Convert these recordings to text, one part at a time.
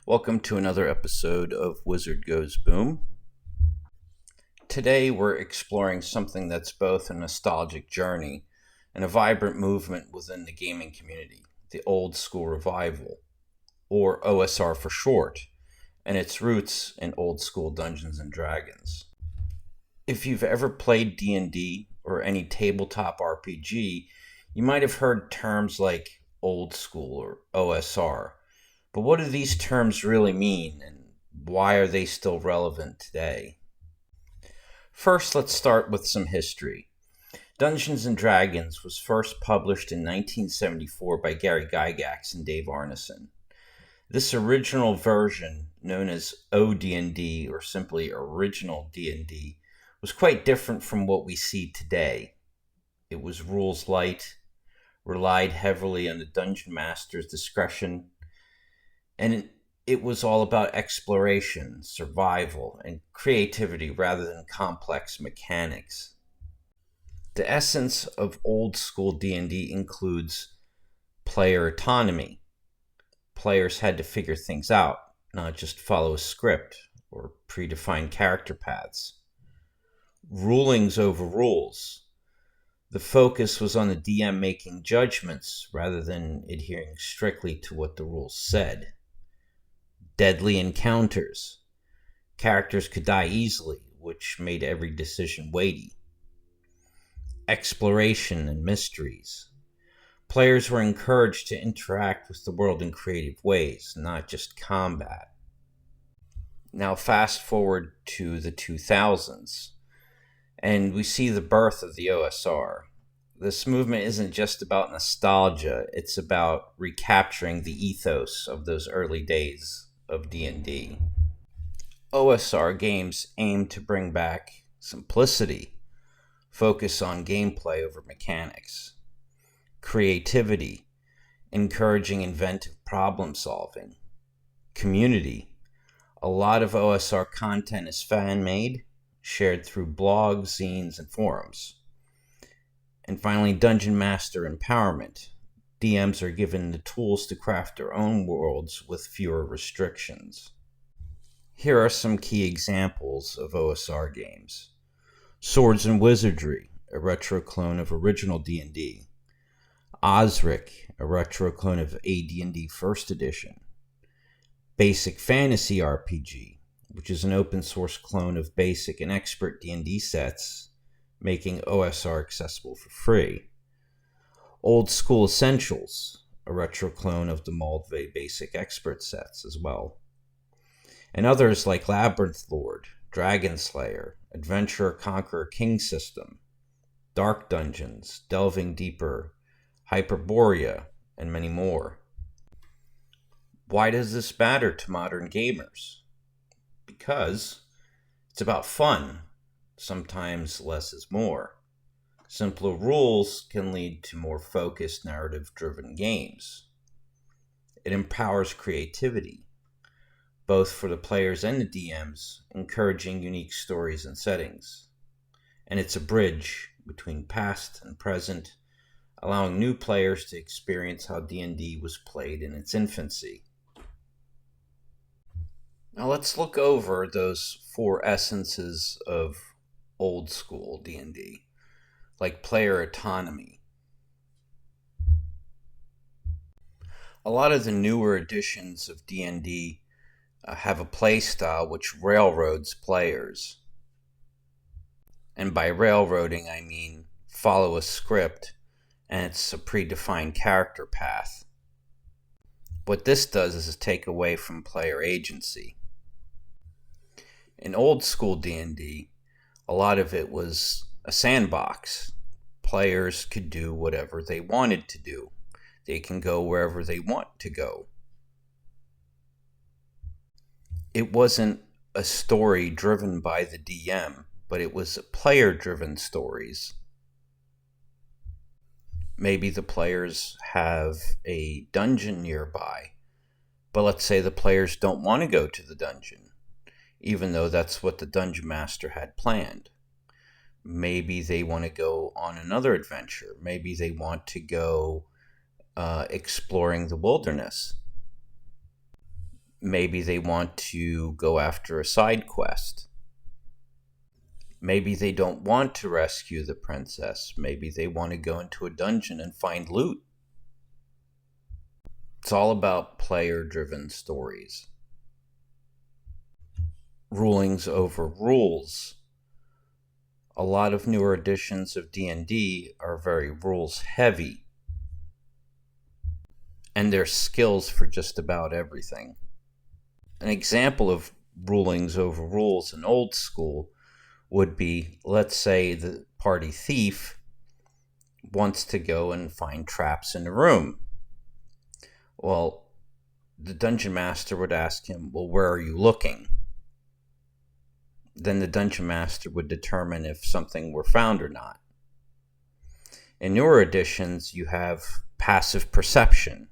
Welcome to another episode of Wizard Goes Boom. Today we're exploring something that's both a nostalgic journey and a vibrant movement within the gaming community, the old school revival, or OSR for short, and its roots in old school Dungeons and Dragons. If you've ever played D&D or any tabletop RPG, you might have heard terms like old school or OSR. But what do these terms really mean, and why are they still relevant today? First, let's start with some history. Dungeons & Dragons was first published in 1974 by Gary Gygax and Dave Arneson. This original version, known as OD&D or simply Original D&D, was quite different from what we see today. It was rules light, relied heavily on the dungeon master's discretion, and it was all about exploration, survival, and creativity rather than complex mechanics. The essence of old school D&D includes player autonomy. Players had to figure things out, not just follow a script or predefined character paths. Rulings over rules. The focus was on the DM making judgments rather than adhering strictly to what the rules said. Deadly encounters. Characters could die easily, which made every decision weighty. Exploration and mysteries. Players were encouraged to interact with the world in creative ways, not just combat. Now fast forward to the 2000s, and we see the birth of the OSR. This movement isn't just about nostalgia, it's about recapturing the ethos of those early days of D&D. OSR games aim to bring back simplicity, focus on gameplay over mechanics, creativity, encouraging inventive problem solving, community. A lot of OSR content is fan-made, shared through blogs, zines, and forums. And finally, Dungeon Master empowerment. DMs are given the tools to craft their own worlds with fewer restrictions. Here are some key examples of OSR games. Swords and Wizardry, a retro clone of original D&D. Osric, a retro clone of AD&D First Edition. Basic Fantasy RPG, which is an open source clone of basic and expert D&D sets, making OSR accessible for free. Old School Essentials, a retro clone of the Moldvay Basic Expert sets as well. And others like Labyrinth Lord, Dragon Slayer, Adventurer Conqueror King System, Dark Dungeons, Delving Deeper, Hyperborea, and many more. Why does this matter to modern gamers? Because it's about fun. Sometimes less is more. Simpler rules can lead to more focused, narrative-driven games. It empowers creativity, both for the players and the DMs, encouraging unique stories and settings. And it's a bridge between past and present, allowing new players to experience how D&D was played in its infancy. Now let's look over those four essences of old school D&D. Like player autonomy. A lot of the newer editions of D&D have a play style which railroads players. And by railroading, I mean follow a script and it's a predefined character path. What this does is take away from player agency. In old school D&D, a lot of it was a sandbox. Players could do whatever they wanted to do. They can go wherever they want to go. It wasn't a story driven by the DM, but it was player-driven stories. Maybe the players have a dungeon nearby, but let's say the players don't want to go to the dungeon, even though that's what the dungeon master had planned. Maybe they want to go on another adventure. Maybe they want to go exploring the wilderness. Maybe they want to go after a side quest. Maybe they don't want to rescue the princess. Maybe they want to go into a dungeon and find loot. It's all about player-driven stories. Rulings over rules. A lot of newer editions of D&D are very rules-heavy. And there's skills for just about everything. An example of rulings over rules in old school would be, let's say the party thief wants to go and find traps in a room. Well, the dungeon master would ask him, well, where are you looking? Then the dungeon master would determine if something were found or not. In newer editions, you have passive perception.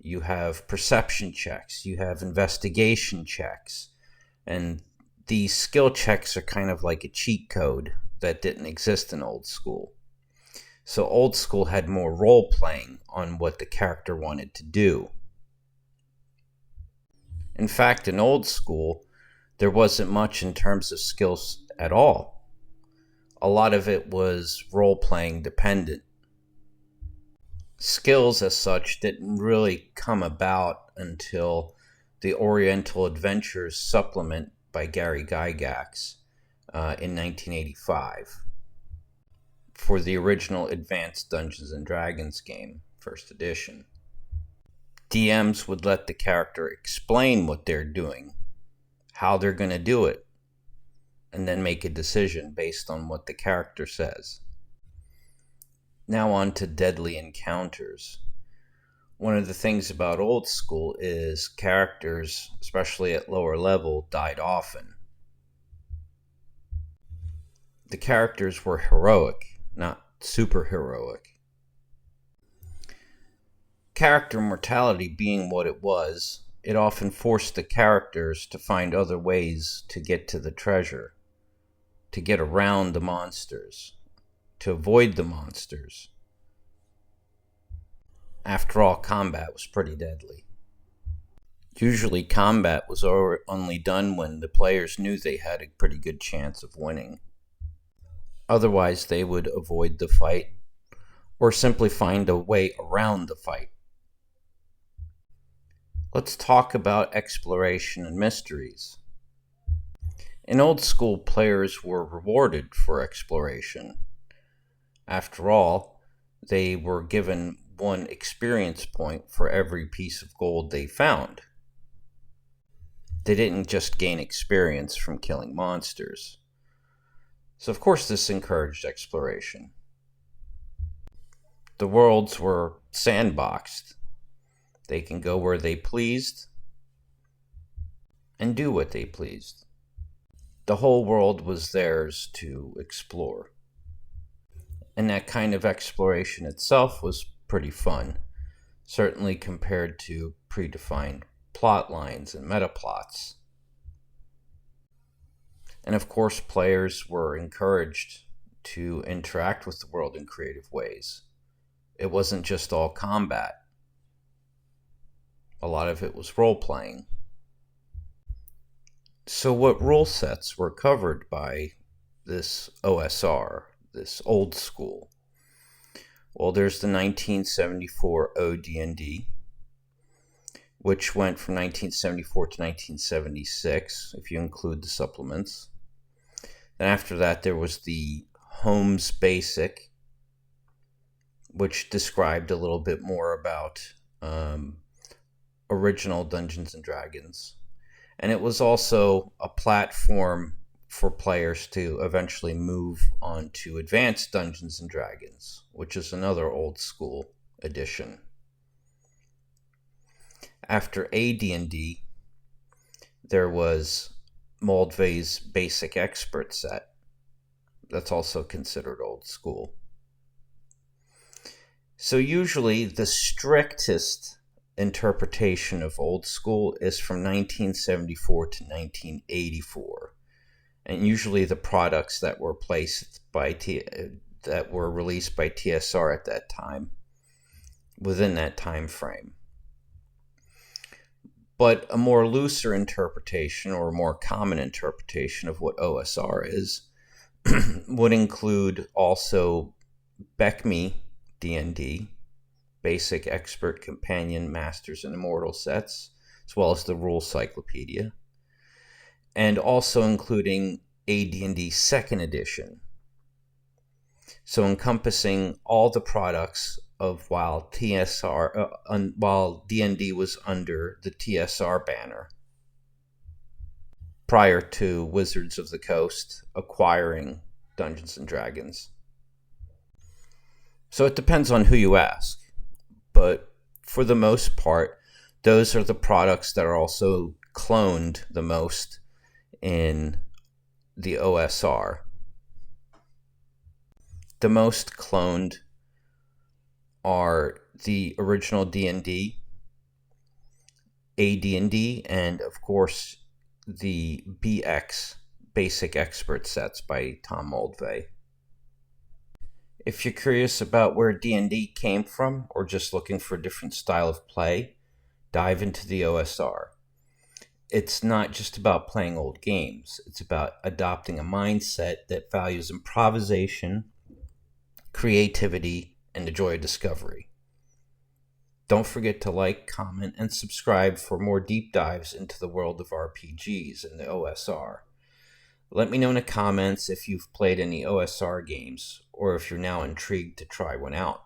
You have perception checks. You have investigation checks. And these skill checks are kind of like a cheat code that didn't exist in old school. So old school had more role-playing on what the character wanted to do. In fact, in old school, there wasn't much in terms of skills at all. A lot of it was role-playing dependent. Skills as such didn't really come about until the Oriental Adventures supplement by Gary Gygax in 1985 for the original Advanced Dungeons & Dragons game, first edition. DMs would let the character explain what they're doing, how they're going to do it, and then make a decision based on what the character says. Now on to deadly encounters. One of the things about old school is characters, especially at lower level, died often. The characters were heroic, not super heroic. Character mortality being what it was, it often forced the characters to find other ways to get to the treasure, to get around the monsters, to avoid the monsters. After all, combat was pretty deadly. Usually combat was only done when the players knew they had a pretty good chance of winning. Otherwise, they would avoid the fight or simply find a way around the fight. Let's talk about exploration and mysteries. In old school, players were rewarded for exploration. After all, they were given 1 experience point for every piece of gold they found. They didn't just gain experience from killing monsters. So of course this encouraged exploration. The worlds were sandboxed. They can go where they pleased and do what they pleased. The whole world was theirs to explore. And that kind of exploration itself was pretty fun, certainly compared to predefined plot lines and meta plots. And of course, players were encouraged to interact with the world in creative ways. It wasn't just all combat. A lot of it was role-playing. So what rule sets were covered by this OSR, this old school? Well, there's the 1974 OD&D, which went from 1974 to 1976, if you include the supplements. Then after that, there was the Holmes Basic, which described a little bit more about original Dungeons & Dragons. And it was also a platform for players to eventually move on to Advanced Dungeons & Dragons, which is another old school edition. After AD&D, there was Moldvay's Basic Expert Set. That's also considered old school. So usually the strictest interpretation of old school is from 1974 to 1984. And usually the products that were that were released by TSR at that time, within that time frame. But a more looser interpretation or a more common interpretation of what OSR is would include also BECMI D&D, Basic Expert Companion Masters and Immortal Sets, as well as the Rule Cyclopedia, and also including AD&D 2nd Edition, so encompassing all the products of while D&D was under the TSR banner prior to Wizards of the Coast acquiring Dungeons and Dragons. So it depends on who you ask, but for the most part, those are the products that are also cloned the most in the OSR. The most cloned are the original D&D, AD&D, and of course the BX, Basic Expert Sets by Tom Moldvay. If you're curious about where D&D came from or just looking for a different style of play, dive into the OSR. It's not just about playing old games. It's about adopting a mindset that values improvisation, creativity, and the joy of discovery. Don't forget to like, comment, and subscribe for more deep dives into the world of RPGs and the OSR. Let me know in the comments if you've played any OSR games or if you're now intrigued to try one out.